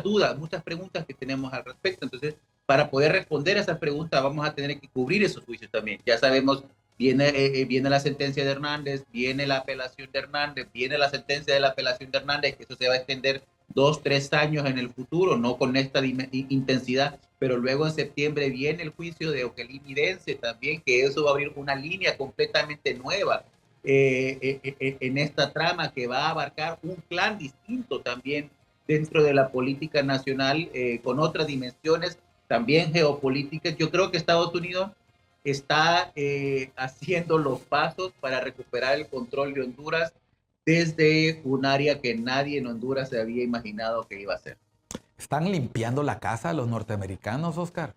dudas, muchas preguntas que tenemos al respecto. Entonces, para poder responder a esas preguntas, vamos a tener que cubrir esos juicios también. Ya sabemos, viene la sentencia de Hernández, viene la apelación de Hernández, viene la sentencia de la apelación de Hernández, que eso se va a extender 2, 3 años en el futuro, no con esta intensidad, pero luego en septiembre viene el juicio de Oquelín Idense también, que eso va a abrir una línea completamente nueva en esta trama, que va a abarcar un clan distinto también dentro de la política nacional, con otras dimensiones también geopolíticas. Yo creo que Estados Unidos está haciendo los pasos para recuperar el control de Honduras desde un área que nadie en Honduras se había imaginado que iba a ser. ¿Están limpiando la casa los norteamericanos, Oscar?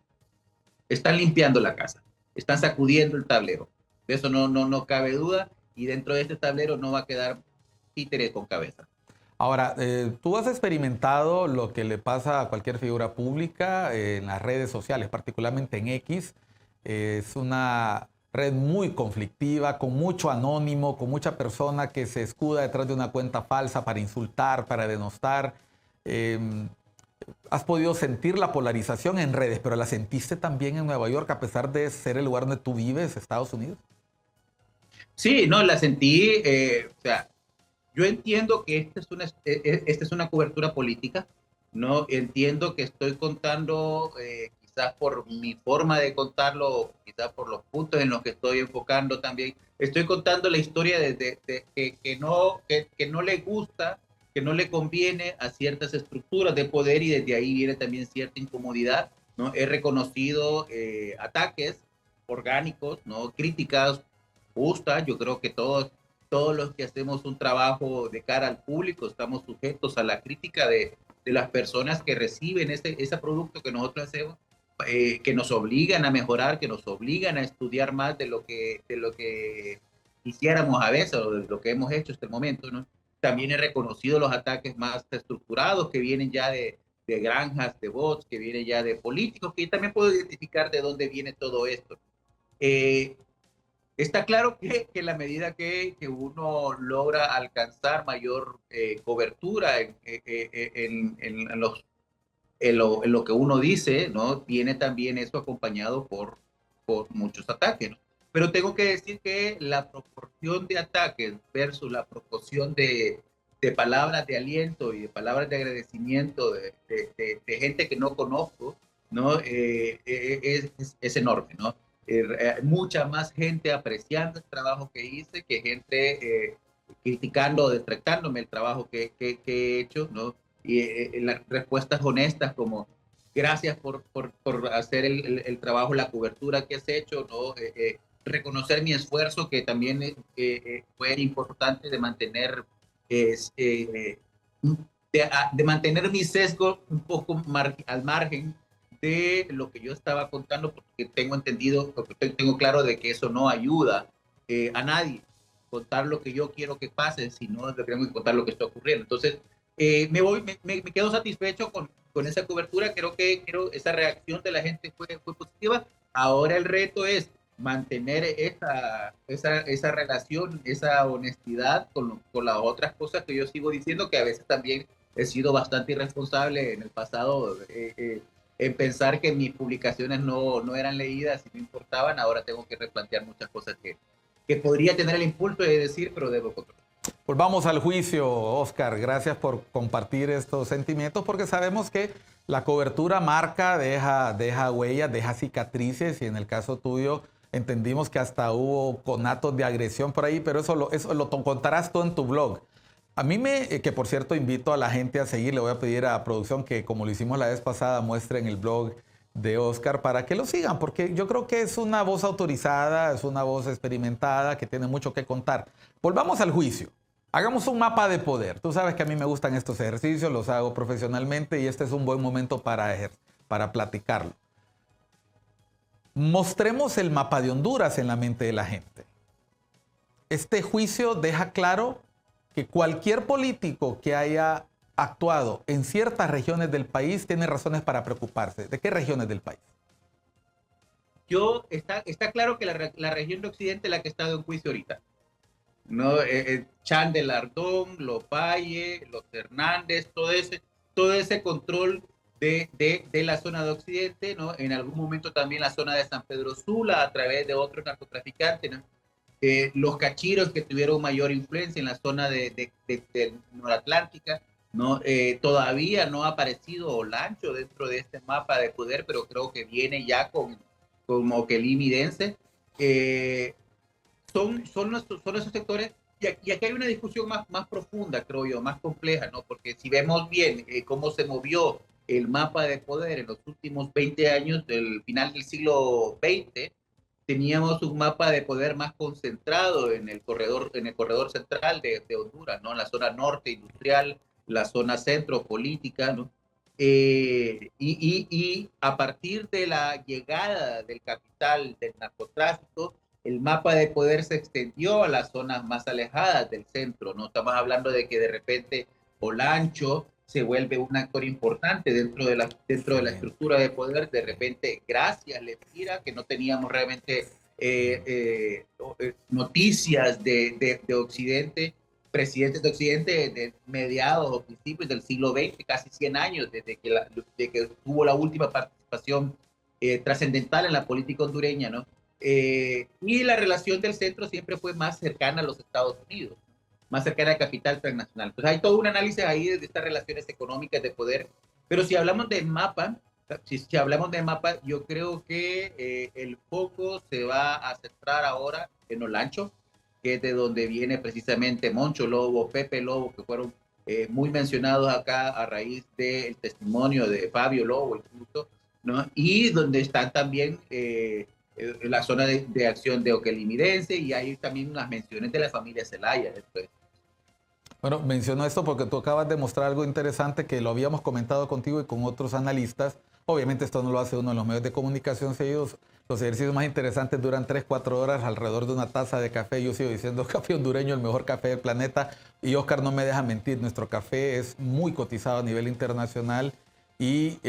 Están limpiando la casa, están sacudiendo el tablero. De eso no cabe duda, y dentro de este tablero no va a quedar títere con cabeza. Ahora, tú has experimentado lo que le pasa a cualquier figura pública en las redes sociales, particularmente en X. Es una red muy conflictiva, con mucho anónimo, con mucha persona que se escuda detrás de una cuenta falsa para insultar, para denostar. Has podido sentir la polarización en redes, pero ¿la sentiste también en Nueva York, a pesar de ser el lugar donde tú vives, Estados Unidos? Sí, no, la sentí, o sea, yo entiendo que esta es una cobertura política, ¿no? Entiendo que estoy contando, quizás por mi forma de contarlo, quizás por los puntos en los que estoy enfocando también, estoy contando la historia que no le gusta, que no le conviene a ciertas estructuras de poder, y desde ahí viene también cierta incomodidad, ¿no? He reconocido ataques orgánicos, ¿no? Críticas justas. Yo creo que todos los que hacemos un trabajo de cara al público estamos sujetos a la crítica de las personas que reciben ese producto que nosotros hacemos, que nos obligan a mejorar, que nos obligan a estudiar más de lo que quisiéramos a veces, o de lo que hemos hecho hasta el momento, ¿no? También he reconocido los ataques más estructurados que vienen ya de granjas, de bots, que vienen ya de políticos, que también puedo identificar de dónde viene todo esto. Eh, Está claro que la medida que uno logra alcanzar mayor cobertura en lo que uno dice, ¿no? Viene también eso acompañado por muchos ataques, ¿no? Pero tengo que decir que la proporción de ataques versus la proporción de palabras de aliento y de palabras de agradecimiento de gente que no conozco, ¿no? Es enorme, ¿no? Mucha más gente apreciando el trabajo que hice que gente criticando o detractándome el trabajo que he hecho, ¿no? Y las respuestas honestas como gracias por hacer trabajo, la cobertura que has hecho, ¿no? Reconocer mi esfuerzo, que también fue importante, de mantener de mantener mi sesgo un poco al margen de lo que yo estaba contando, porque tengo claro de que eso no ayuda a nadie, contar lo que yo quiero que pase, sino tengo que contar lo que está ocurriendo. Entonces, Me quedo satisfecho con esa cobertura. Creo esa reacción de la gente fue positiva. Ahora el reto es mantener esa relación, esa honestidad con las otras cosas que yo sigo diciendo, que a veces también he sido bastante irresponsable en el pasado, en pensar que mis publicaciones no eran leídas y no importaban. Ahora tengo que replantear muchas cosas que podría tener el impulso de decir, pero debo controlar. Volvamos al juicio, Oscar. Gracias por compartir estos sentimientos, porque sabemos que la cobertura marca, deja huellas, deja cicatrices, y en el caso tuyo entendimos que hasta hubo conatos de agresión por ahí, pero eso lo contarás tú en tu blog. A mí que por cierto invito a la gente a seguir, le voy a pedir a producción que, como lo hicimos la vez pasada, muestren el blog de Oscar para que lo sigan, porque yo creo que es una voz autorizada, es una voz experimentada que tiene mucho que contar. Volvamos al juicio. Hagamos un mapa de poder. Tú sabes que a mí me gustan estos ejercicios, los hago profesionalmente y este es un buen momento para platicarlo. Mostremos el mapa de Honduras en la mente de la gente. Este juicio deja claro que cualquier político que haya actuado en ciertas regiones del país tiene razones para preocuparse. ¿De qué regiones del país? Está claro que la región de Occidente es la que ha estado en juicio ahorita, ¿no? Chan de Lardón, Los Valle, Los Hernández, todo ese control de la zona de Occidente, ¿no? En algún momento también la zona de San Pedro Sula a través de otros narcotraficantes, ¿no? Los cachiros que tuvieron mayor influencia en la zona de Noratlántica, ¿no? Todavía no ha aparecido Olancho dentro de este mapa de poder, pero creo que viene ya con Moquelí Midense. Son esos sectores, y aquí hay una discusión más profunda, creo yo, más compleja, ¿no? Porque si vemos bien cómo se movió el mapa de poder en los últimos 20 años, del final del siglo XX, teníamos un mapa de poder más concentrado en el corredor central de Honduras, ¿no? En la zona norte industrial, la zona centro política, ¿no? Y a partir de la llegada del capital del narcotráfico, el mapa de poder se extendió a las zonas más alejadas del centro, ¿no? Estamos hablando de que de repente Olancho se vuelve un actor importante dentro de la estructura de poder. De repente, gracias, Lempira, que no teníamos realmente noticias de Occidente, presidentes de Occidente de mediados o principios del siglo XX, casi 100 años desde que tuvo la última participación trascendental en la política hondureña, ¿no? Y la relación del centro siempre fue más cercana a los Estados Unidos, más cercana al capital transnacional. Pues hay todo un análisis ahí de estas relaciones económicas de poder, pero si hablamos del mapa, yo creo que el foco se va a centrar ahora en Olancho, que es de donde viene precisamente Moncho Lobo, Pepe Lobo, que fueron muy mencionados acá a raíz del testimonio de Fabio Lobo, incluso, ¿no? Y donde están también la zona de acción de Oquelimidense, y hay también unas menciones de la familia Zelaya. Bueno, menciono esto porque tú acabas de mostrar algo interesante que lo habíamos comentado contigo y con otros analistas. Obviamente esto no lo hace uno en los medios de comunicación seguidos. Los ejercicios más interesantes duran 3-4 horas alrededor de una taza de café. Yo sigo diciendo café hondureño, el mejor café del planeta. Y Oscar no me deja mentir, nuestro café es muy cotizado a nivel internacional y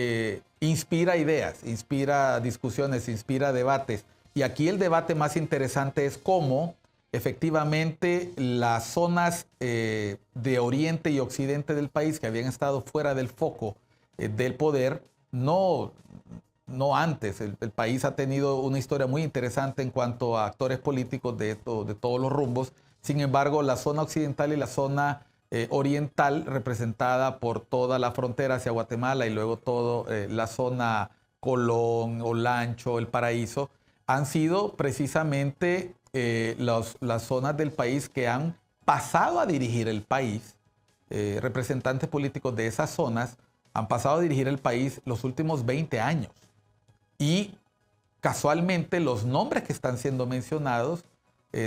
inspira ideas, inspira discusiones, inspira debates. Y aquí el debate más interesante es cómo efectivamente las zonas de oriente y occidente del país que habían estado fuera del foco del poder, no antes. El país ha tenido una historia muy interesante en cuanto a actores políticos de todos los rumbos. Sin embargo, la zona occidental y la zona oriental, representada por toda la frontera hacia Guatemala y luego toda la zona Colón, Olancho, El Paraíso, han sido precisamente las zonas del país que han pasado a dirigir el país. Representantes políticos de esas zonas han pasado a dirigir el país los últimos 20 años. Y casualmente los nombres que están siendo mencionados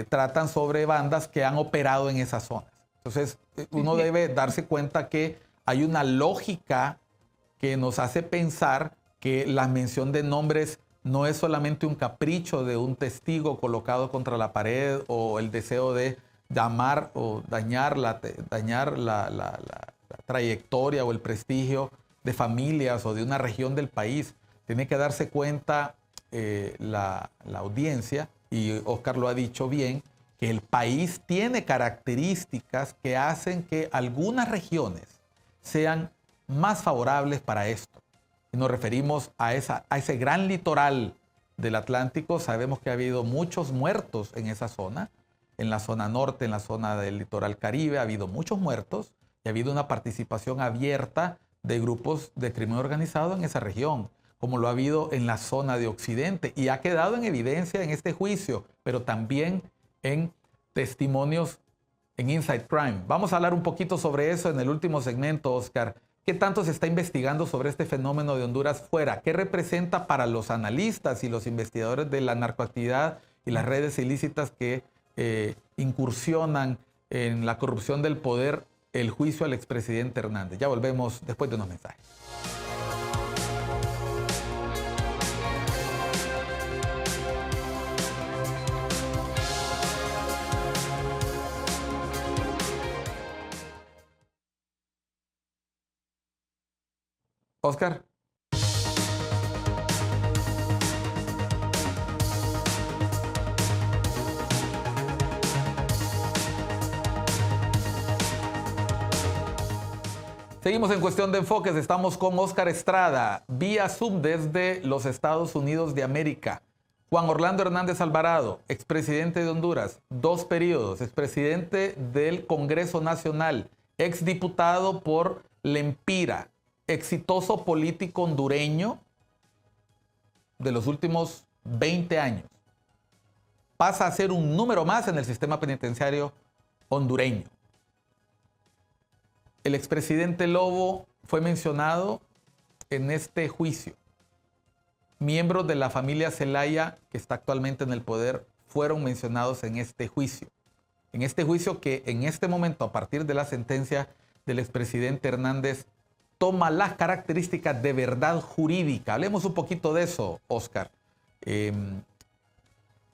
tratan sobre bandas que han operado en esas zonas. Entonces, uno debe darse cuenta que hay una lógica que nos hace pensar que la mención de nombres no es solamente un capricho de un testigo colocado contra la pared o el deseo de llamar o dañar la trayectoria o el prestigio de familias o de una región del país. Tiene que darse cuenta la audiencia, y Oscar lo ha dicho bien, que el país tiene características que hacen que algunas regiones sean más favorables para esto. Y nos referimos a ese gran litoral del Atlántico. Sabemos que ha habido muchos muertos en esa zona, en la zona norte, en la zona del litoral Caribe, ha habido muchos muertos y ha habido una participación abierta de grupos de crimen organizado en esa región, como lo ha habido en la zona de Occidente, y ha quedado en evidencia en este juicio, pero también en testimonios en Inside Crime. Vamos a hablar un poquito sobre eso en el último segmento, Oscar. ¿Qué tanto se está investigando sobre este fenómeno de Honduras fuera? ¿Qué representa para los analistas y los investigadores de la narcoactividad y las redes ilícitas que incursionan en la corrupción del poder el juicio al expresidente Hernández? Ya volvemos después de unos mensajes. Oscar. Seguimos en Cuestión de Enfoques. Estamos con Oscar Estrada, vía Zoom desde los Estados Unidos de América. Juan Orlando Hernández Alvarado, expresidente de Honduras, 2 periodos, expresidente del Congreso Nacional, exdiputado por Lempira, exitoso político hondureño de los últimos 20 años. Pasa a ser un número más en el sistema penitenciario hondureño. El expresidente Lobo fue mencionado en este juicio. Miembros de la familia Zelaya, que está actualmente en el poder, fueron mencionados en este juicio. En este juicio que en este momento, a partir de la sentencia del expresidente Hernández, toma las características de verdad jurídica. Hablemos un poquito de eso, Oscar.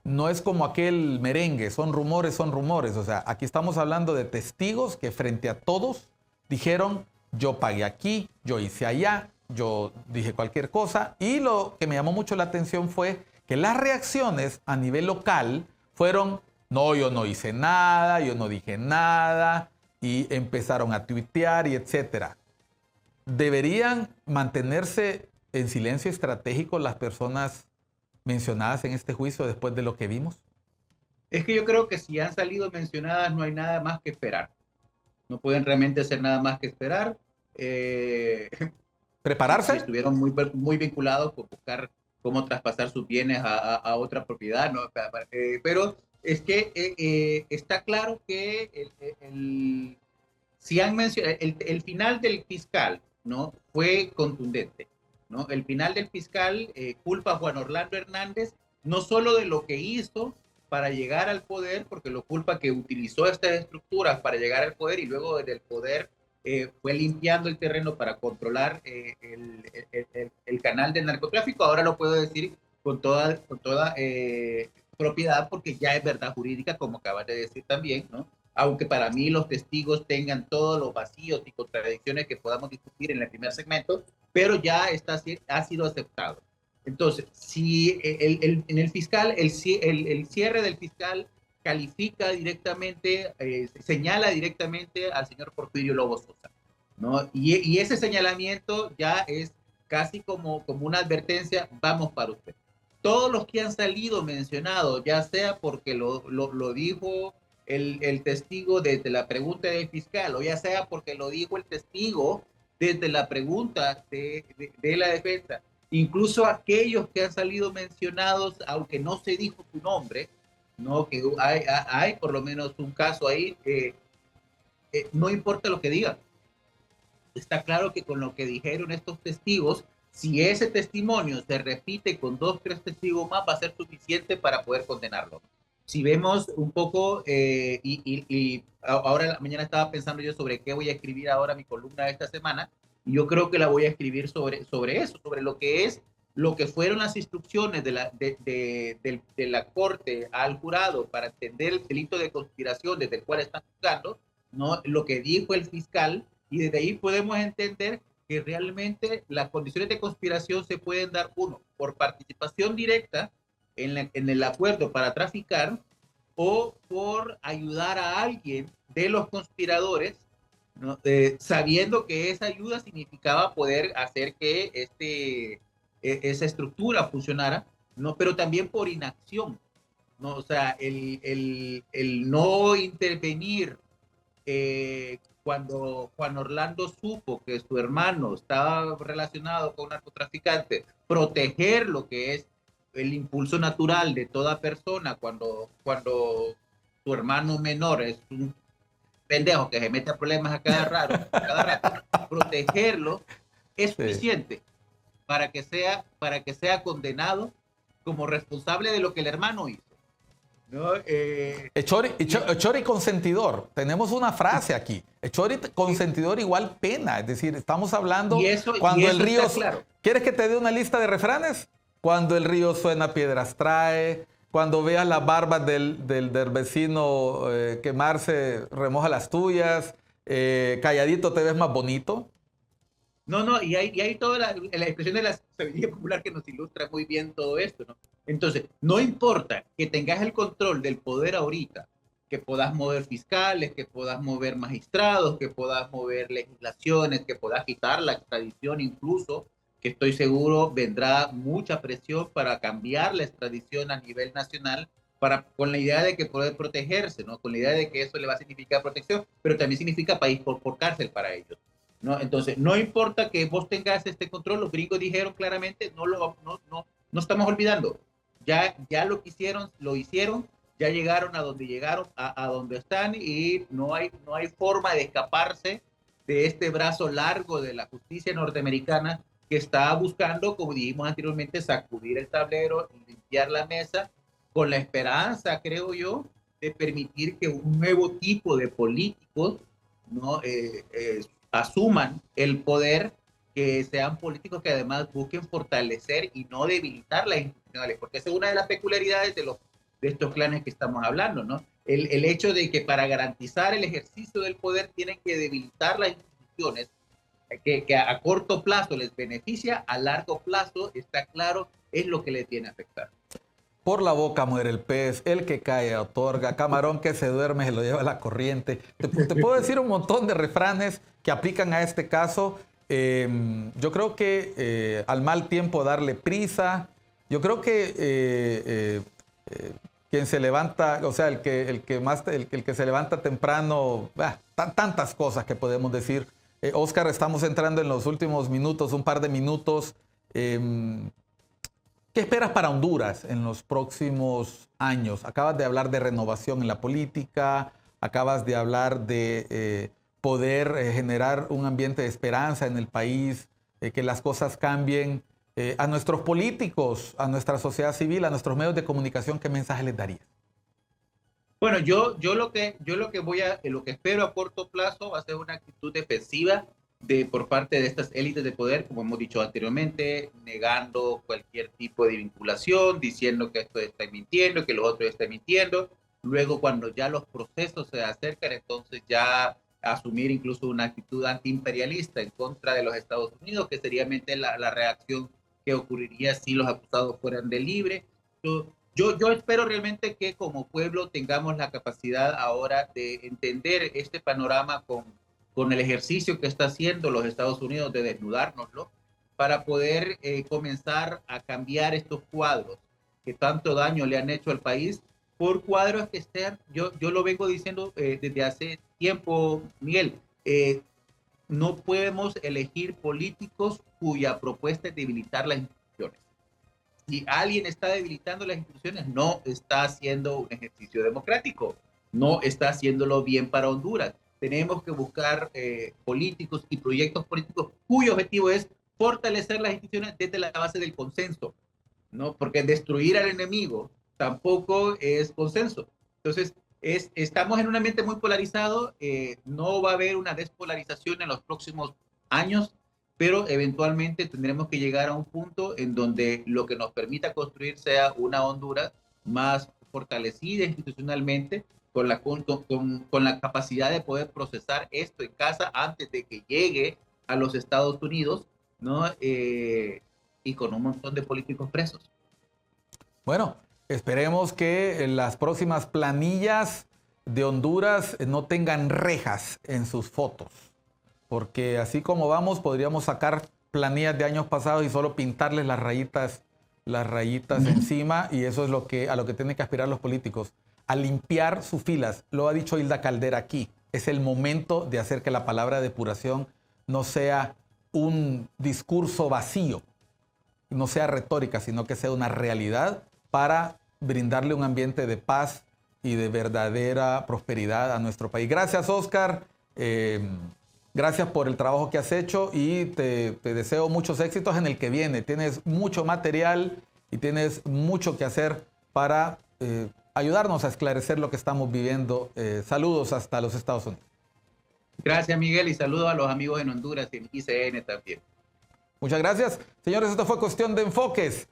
No es como aquel merengue, son rumores, son rumores. O sea, aquí estamos hablando de testigos que frente a todos dijeron: yo pagué aquí, yo hice allá, yo dije cualquier cosa. Y lo que me llamó mucho la atención fue que las reacciones a nivel local fueron: no, yo no hice nada, yo no dije nada, y empezaron a tuitear y etcétera. ¿Deberían mantenerse en silencio estratégico las personas mencionadas en este juicio después de lo que vimos? Es que yo creo que si han salido mencionadas no hay nada más que esperar. No pueden realmente hacer nada más que esperar. ¿Prepararse? Si estuvieron muy vinculados con buscar cómo traspasar sus bienes a otra propiedad, ¿no? Pero es que está claro que si han mencionado, el final del fiscal, ¿no?, fue contundente, ¿no? El final del fiscal culpa a Juan Orlando Hernández no solo de lo que hizo para llegar al poder, porque lo culpa que utilizó estas estructuras para llegar al poder y luego del poder fue limpiando el terreno para controlar el canal del narcotráfico. Ahora lo puedo decir con toda propiedad porque ya es verdad jurídica, como acabas de decir también, ¿no? Aunque para mí los testigos tengan todos los vacíos y contradicciones que podamos discutir en el primer segmento, pero ya ha sido aceptado. Entonces, si en el fiscal, el cierre del fiscal califica directamente, señala directamente al señor Porfirio Lobo Sosa, ¿no? Y ese señalamiento ya es casi como una advertencia: vamos para usted. Todos los que han salido mencionados, ya sea porque lo dijo el testigo desde la pregunta del fiscal, o ya sea porque lo dijo el testigo desde la pregunta de la defensa, incluso aquellos que han salido mencionados, aunque no se dijo su nombre, ¿no?, que hay por lo menos un caso ahí, no importa lo que digan. Está claro que con lo que dijeron estos testigos, si ese testimonio se repite con 2, 3 testigos más, va a ser suficiente para poder condenarlo. Si vemos un poco, ahora mañana estaba pensando yo sobre qué voy a escribir ahora mi columna de esta semana, y yo creo que la voy a escribir sobre eso, sobre lo que fueron las instrucciones de la Corte al jurado para entender el delito de conspiración desde el cual están juzgando, ¿no?, lo que dijo el fiscal Y desde ahí podemos entender que realmente las condiciones de conspiración se pueden dar, uno, por participación directa en el acuerdo para traficar, o por ayudar a alguien de los conspiradores, ¿no? Sabiendo que esa ayuda significaba poder hacer que esa estructura funcionara, ¿no? Pero también por inacción, ¿no? O sea, el no intervenir cuando Juan Orlando supo que su hermano estaba relacionado con un narcotraficante, proteger lo que es el impulso natural de toda persona cuando tu hermano menor es un pendejo que se mete a problemas cada rato, protegerlo es Sí. suficiente para que sea condenado como responsable de lo que el hermano hizo, ¿no? Echori consentidor. Tenemos una frase aquí. Echori consentidor igual pena. Es decir, estamos hablando Y cuando el eso río... está claro. ¿Quieres que te dé una lista de refranes? Cuando el río suena, piedras trae. Cuando veas las barbas del vecino quemarse, remoja las tuyas. Calladito te ves más bonito. No, no, y hay toda la expresión de la sabiduría popular que nos ilustra muy bien todo esto, ¿no? Entonces, no importa que tengas el control del poder ahorita, que puedas mover fiscales, que puedas mover magistrados, que puedas mover legislaciones, que puedas quitar la extradición incluso, que estoy seguro vendrá mucha presión para cambiar la extradición a nivel nacional, con la idea de que poder protegerse, ¿no? Con la idea de que eso le va a significar protección, pero también significa país por cárcel para ellos, ¿no? Entonces, no importa que vos tengas este control, los gringos dijeron claramente, no estamos olvidando, ya lo que hicieron, lo hicieron, ya llegaron a donde llegaron, a donde están, y no hay forma de escaparse de este brazo largo de la justicia norteamericana que está buscando, como dijimos anteriormente, sacudir el tablero, limpiar la mesa, con la esperanza, creo yo, de permitir que un nuevo tipo de políticos, ¿no? Asuman el poder, que sean políticos que además busquen fortalecer y no debilitar las institucionales, porque esa es una de las peculiaridades de estos clanes que estamos hablando, ¿no? El hecho de que para garantizar el ejercicio del poder tienen que debilitar las instituciones, que a corto plazo les beneficia, a largo plazo, está claro, es lo que les tiene a afectar. Por la boca muere el pez, el que cae otorga, camarón que se duerme se lo lleva la corriente. Te puedo decir un montón de refranes que aplican a este caso. Yo creo que al mal tiempo darle prisa. Yo creo que quien se levanta, o sea, el que se levanta temprano, tantas cosas que podemos decir. Oscar, estamos entrando en los últimos minutos, un par de minutos. ¿Qué esperas para Honduras en los próximos años? Acabas de hablar de renovación en la política, acabas de hablar de poder generar un ambiente de esperanza en el país, que las cosas cambien. A nuestros políticos, a nuestra sociedad civil, a nuestros medios de comunicación, ¿qué mensaje les darías? Bueno, lo que lo que espero a corto plazo va a ser una actitud defensiva por parte de estas élites de poder, como hemos dicho anteriormente, negando cualquier tipo de vinculación, diciendo que esto está mintiendo, que los otros están mintiendo. Luego, cuando ya los procesos se acercan, entonces ya asumir incluso una actitud antiimperialista en contra de los Estados Unidos, que sería la reacción que ocurriría si los acusados fueran de libre. Yo espero realmente que como pueblo tengamos la capacidad ahora de entender este panorama con el ejercicio que está haciendo los Estados Unidos de desnudárnoslo, para poder comenzar a cambiar estos cuadros que tanto daño le han hecho al país, por cuadros que estén, yo lo vengo diciendo desde hace tiempo, Miguel, no podemos elegir políticos cuya propuesta es debilitar las instituciones. Si alguien está debilitando las instituciones, no está haciendo un ejercicio democrático, no está haciéndolo bien para Honduras. Tenemos que buscar políticos y proyectos políticos cuyo objetivo es fortalecer las instituciones desde la base del consenso, ¿no? Porque destruir al enemigo tampoco es consenso. Entonces, estamos en un ambiente muy polarizado, no va a haber una despolarización en los próximos años, pero eventualmente tendremos que llegar a un punto en donde lo que nos permita construir sea una Honduras más fortalecida institucionalmente, con la capacidad de poder procesar esto en casa antes de que llegue a los Estados Unidos, ¿no? Y con un montón de políticos presos. Bueno, esperemos que las próximas planillas de Honduras no tengan rejas en sus fotos, porque así como vamos, podríamos sacar planillas de años pasados y solo pintarles las rayitas encima, y eso es a lo que tienen que aspirar los políticos, a limpiar sus filas. Lo ha dicho Hilda Caldera aquí. Es el momento de hacer que la palabra depuración no sea un discurso vacío, no sea retórica, sino que sea una realidad para brindarle un ambiente de paz y de verdadera prosperidad a nuestro país. Gracias, Oscar. Gracias por el trabajo que has hecho y te deseo muchos éxitos en el que viene. Tienes mucho material y tienes mucho que hacer para ayudarnos a esclarecer lo que estamos viviendo. Saludos hasta los Estados Unidos. Gracias, Miguel, y saludos a los amigos en Honduras y en ICN también. Muchas gracias. Señores, esto fue Cuestión de Enfoques.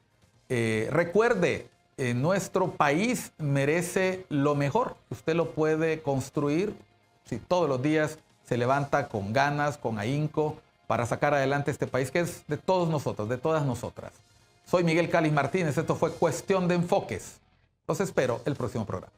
Recuerde, nuestro país merece lo mejor. Usted lo puede construir si todos los días se levanta con ganas, con ahínco, para sacar adelante este país que es de todos nosotros, de todas nosotras. Soy Miguel Calis Martínez. Esto fue Cuestión de Enfoques. Los espero el próximo programa.